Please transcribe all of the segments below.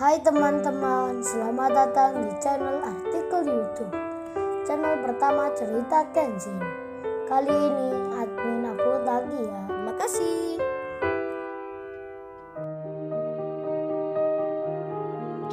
Hai teman-teman, selamat datang di channel artikel YouTube. Channel pertama cerita Kenshin. Kali ini admin upload lagi ya. Terima kasih.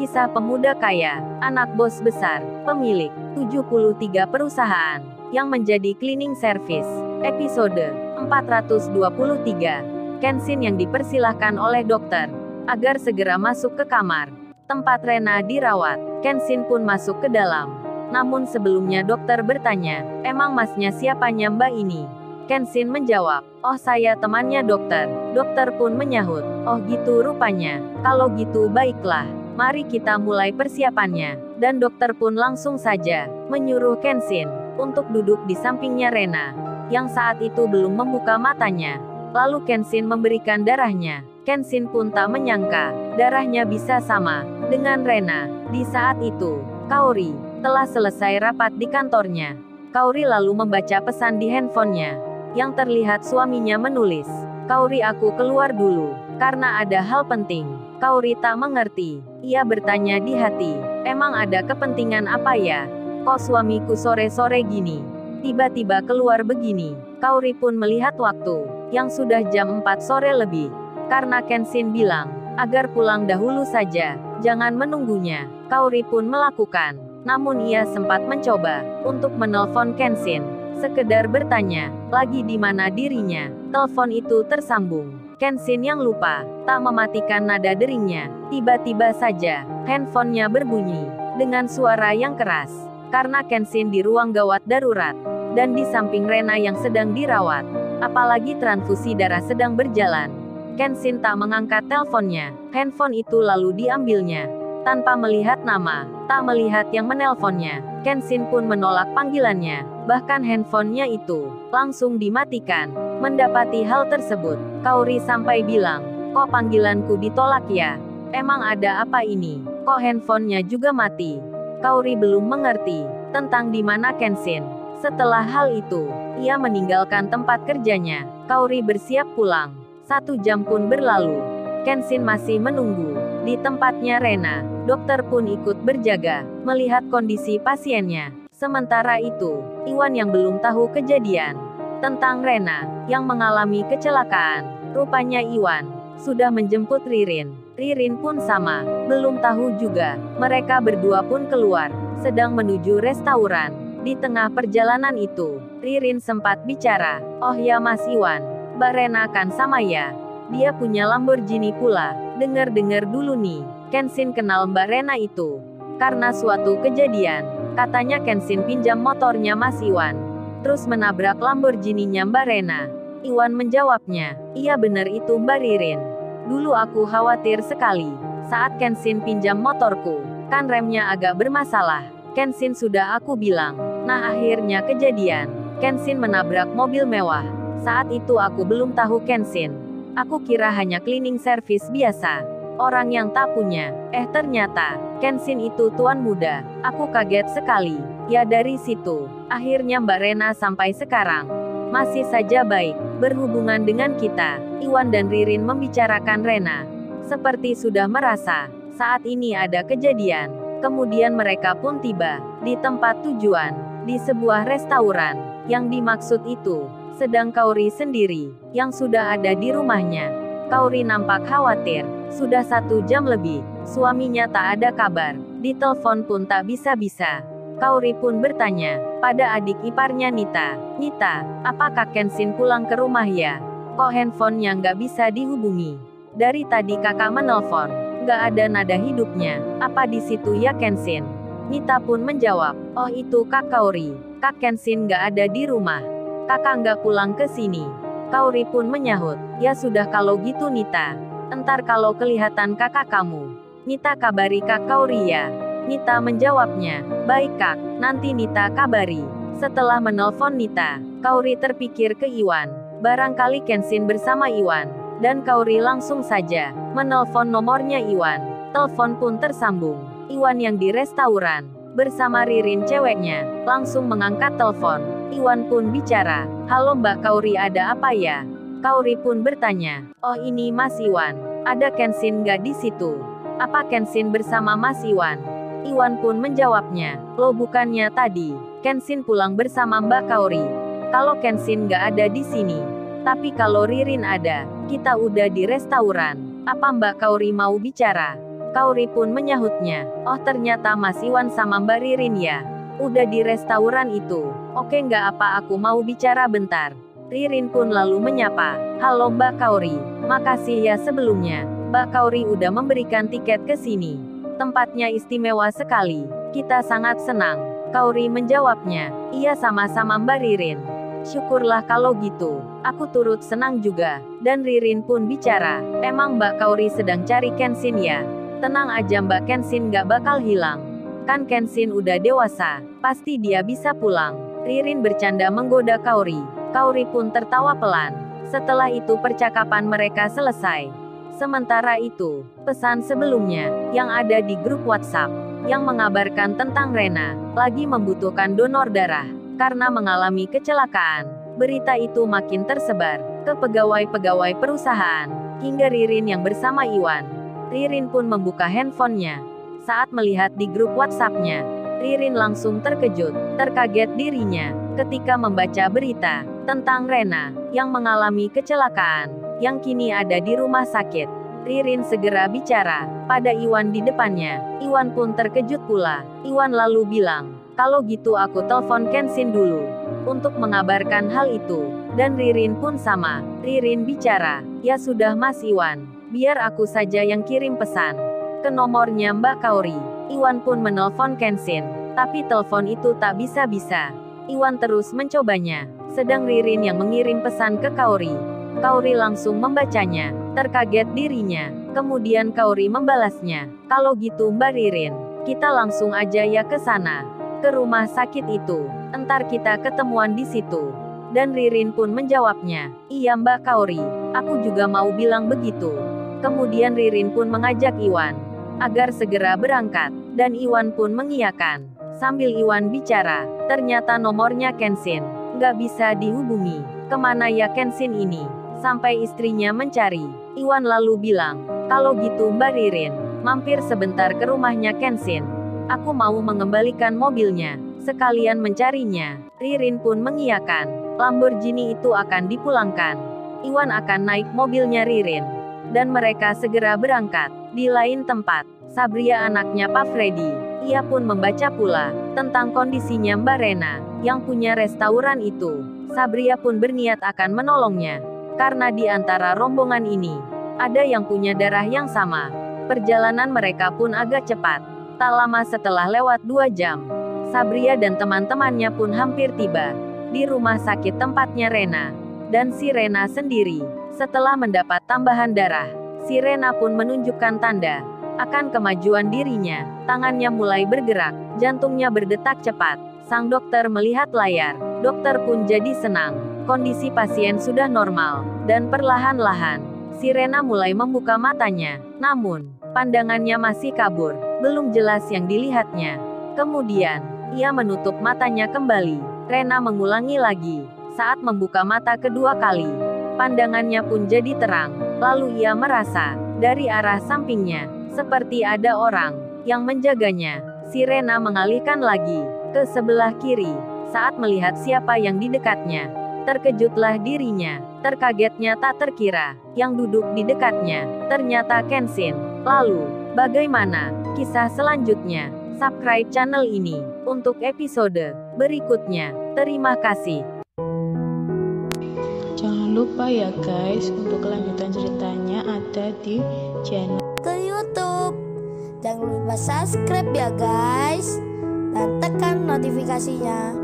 Kisah pemuda kaya, anak bos besar, pemilik 73 perusahaan, yang menjadi cleaning service. Episode 423. Kenshin yang dipersilahkan oleh dokter agar segera masuk ke kamar tempat Rena dirawat. Kenshin pun masuk ke dalam. Namun sebelumnya dokter bertanya, "Emang masnya siapanya mbak ini?" Kenshin menjawab, "Oh saya temannya dokter." Dokter pun menyahut, "Oh gitu rupanya. Kalau gitu baiklah. Mari kita mulai persiapannya." Dan dokter pun langsung saja menyuruh Kenshin untuk duduk di sampingnya Rena, yang saat itu belum membuka matanya. Lalu Kenshin memberikan darahnya. Kenshin pun tak menyangka, darahnya bisa sama dengan Rena. Di saat itu, Kaori telah selesai rapat di kantornya. Kaori lalu membaca pesan di handphonenya, yang terlihat suaminya menulis, "Kaori aku keluar dulu, karena ada hal penting." Kaori tak mengerti. Ia bertanya di hati, "Emang ada kepentingan apa ya? Kok suamiku sore-sore gini tiba-tiba keluar begini?" Kaori pun melihat waktu, yang sudah jam 4 sore lebih. Karena Kenshin bilang, agar pulang dahulu saja, jangan menunggunya. Kaori pun melakukan. Namun ia sempat mencoba untuk menelpon Kenshin, sekedar bertanya, lagi di mana dirinya. Telepon itu tersambung. Kenshin yang lupa, tak mematikan nada deringnya. Tiba-tiba saja, handphonenya berbunyi, dengan suara yang keras. Karena Kenshin di ruang gawat darurat, dan di samping Rena yang sedang dirawat. Apalagi transfusi darah sedang berjalan. Kenshin tak mengangkat teleponnya. Handphone itu lalu diambilnya. Tanpa melihat nama, tak melihat yang menelponnya. Kenshin pun menolak panggilannya. Bahkan handphonenya itu langsung dimatikan. Mendapati hal tersebut, Kaori sampai bilang, "Kok panggilanku ditolak ya? Emang ada apa ini? Kok handphonenya juga mati?" Kaori belum mengerti tentang di mana Kenshin. Setelah hal itu, ia meninggalkan tempat kerjanya. Kaori bersiap pulang. 1 jam pun berlalu. Kenshin masih menunggu di tempatnya Rena. Dokter pun ikut berjaga, melihat kondisi pasiennya. Sementara itu, Iwan yang belum tahu kejadian tentang Rena, yang mengalami kecelakaan. Rupanya Iwan sudah menjemput Ririn. Ririn pun sama, belum tahu juga. Mereka berdua pun keluar, sedang menuju restoran. Di tengah perjalanan itu, Ririn sempat bicara, "Oh ya Mas Iwan, Mbak Rena kan sama ya? Dia punya Lamborghini pula. Dengar-dengar dulu nih, Kenshin kenal Mbak Rena itu karena suatu kejadian. Katanya Kenshin pinjam motornya Mas Iwan, terus menabrak Lamborghini-nya Mbak Rena." Iwan menjawabnya, "Iya benar itu Mbak Ririn. Dulu aku khawatir sekali saat Kenshin pinjam motorku, kan remnya agak bermasalah. Kenshin sudah aku bilang. Nah akhirnya kejadian. Kenshin menabrak mobil mewah. Saat itu aku belum tahu Kenshin. Aku kira hanya cleaning service biasa, orang yang tak punya. Ternyata Kenshin itu tuan muda. Aku kaget sekali. Ya dari situ, akhirnya Mbak Rena sampai sekarang masih saja baik berhubungan dengan kita." Iwan dan Ririn membicarakan Rena, seperti sudah merasa saat ini ada kejadian. Kemudian mereka pun tiba di tempat tujuan, di sebuah restoran. Yang dimaksud itu sedang Kaori sendiri, yang sudah ada di rumahnya. Kaori nampak khawatir. Sudah 1 jam lebih, suaminya tak ada kabar. Ditelepon pun tak bisa-bisa. Kaori pun bertanya pada adik iparnya Nita, "Nita, apakah Kenshin pulang ke rumah ya? Kok handphonenya nggak bisa dihubungi? Dari tadi kakak menelpon, nggak ada nada hidupnya. Apa di situ ya Kenshin?" Nita pun menjawab, "Oh itu Kak Kaori, Kak Kenshin nggak ada di rumah. Kakak nggak pulang ke sini." Kaori pun menyahut, "Ya sudah kalau gitu Nita. Entar kalau kelihatan kakak kamu, Nita kabari Kak Kaori ya." Nita menjawabnya, "Baik Kak, nanti Nita kabari." Setelah menelpon Nita, Kaori terpikir ke Iwan. Barangkali Kenshin bersama Iwan. Dan Kaori langsung saja menelpon nomornya Iwan. Telepon pun tersambung. Iwan yang di restoran bersama Ririn ceweknya langsung mengangkat telepon. Iwan pun bicara, "Halo Mbak Kaori, ada apa ya?" Kaori pun bertanya, "Oh ini Mas Iwan, ada Kenshin nggak di situ?" Apa Kenshin bersama Mas Iwan? Iwan pun menjawabnya, loh bukannya tadi Kenshin pulang bersama Mbak Kaori. Kalau Kenshin nggak ada di sini. Tapi kalau Ririn ada, kita udah di restoran. Apa Mbak Kaori mau bicara? Kaori pun menyahutnya, oh ternyata Mas Iwan sama Mbak Ririn ya. Udah di restoran itu. Oke nggak apa aku mau bicara bentar. Ririn pun lalu menyapa, halo Mbak Kaori. Makasih ya sebelumnya. Mbak Kaori udah memberikan tiket ke sini. Tempatnya istimewa sekali. Kita sangat senang. Kaori menjawabnya, iya sama-sama Mbak Ririn. Syukurlah kalau gitu. Aku turut senang juga. Dan Ririn pun bicara, emang Mbak Kaori sedang cari Kenshin ya? Tenang aja Mbak, Kenshin gak bakal hilang. Kan Kenshin udah dewasa. Pasti dia bisa pulang. Ririn bercanda menggoda Kaori. Kaori pun tertawa pelan. Setelah itu percakapan mereka selesai. Sementara itu, pesan sebelumnya, yang ada di grup WhatsApp, yang mengabarkan tentang Rena, lagi membutuhkan donor darah, karena mengalami kecelakaan. Berita itu makin tersebar, ke pegawai-pegawai perusahaan, hingga Ririn yang bersama Iwan. Ririn pun membuka handphonenya. Saat melihat di grup WhatsApp-nya, Ririn langsung terkejut, terkaget dirinya, ketika membaca berita, tentang Rena, yang mengalami kecelakaan, yang kini ada di rumah sakit. Ririn segera bicara pada Iwan di depannya. Iwan pun terkejut pula. Iwan lalu bilang, kalau gitu aku telepon Kenshin dulu untuk mengabarkan hal itu. Dan Ririn pun sama. Ririn bicara, ya sudah Mas Iwan, biar aku saja yang kirim pesan ke nomornya Mbak Kaori. Iwan pun menelpon Kenshin, tapi telepon itu tak bisa-bisa. Iwan terus mencobanya, sedang Ririn yang mengirim pesan ke Kaori. Kaori langsung membacanya, terkaget dirinya. Kemudian Kaori membalasnya, kalau gitu Mbak Ririn, kita langsung aja ya ke sana, ke rumah sakit itu. Entar kita ketemuan di situ. Dan Ririn pun menjawabnya, iya Mbak Kaori, aku juga mau bilang begitu. Kemudian Ririn pun mengajak Iwan agar segera berangkat, dan Iwan pun mengiyakan. Sambil Iwan bicara, ternyata nomornya Kenshin nggak bisa dihubungi. Kemana ya Kenshin ini? Sampai istrinya mencari. Iwan lalu bilang, kalau gitu Mbak Ririn, mampir sebentar ke rumahnya Kenshin. Aku mau mengembalikan mobilnya, sekalian mencarinya. Ririn pun mengiyakan. Lamborghini itu akan dipulangkan. Iwan akan naik mobilnya Ririn. Dan mereka segera berangkat. Di lain tempat, Sabria anaknya Pak Freddy, ia pun membaca pula tentang kondisinya Mbak Rena, yang punya restoran itu. Sabria pun berniat akan menolongnya. Karena di antara rombongan ini, ada yang punya darah yang sama. Perjalanan mereka pun agak cepat. Tak lama setelah lewat 2 jam, Sabria dan teman-temannya pun hampir tiba di rumah sakit tempatnya Rena. Dan si Rena sendiri, setelah mendapat tambahan darah, si Rena pun menunjukkan tanda akan kemajuan dirinya. Tangannya mulai bergerak, jantungnya berdetak cepat. Sang dokter melihat layar, dokter pun jadi senang. Kondisi pasien sudah normal, dan perlahan-lahan, si Rena mulai membuka matanya. Namun, pandangannya masih kabur, belum jelas yang dilihatnya. Kemudian, ia menutup matanya kembali. Rena mengulangi lagi. Saat membuka mata kedua kali, pandangannya pun jadi terang. Lalu ia merasa, dari arah sampingnya, seperti ada orang yang menjaganya. Si Rena mengalihkan lagi ke sebelah kiri, saat melihat siapa yang di dekatnya. Terkejutlah dirinya, terkagetnya tak terkira, yang duduk di dekatnya, ternyata Kenshin. Lalu, bagaimana kisah selanjutnya? Subscribe channel ini, untuk episode berikutnya. Terima kasih. Jangan lupa ya guys, untuk kelanjutan ceritanya ada di channel Ke YouTube. Jangan lupa subscribe ya guys, dan tekan notifikasinya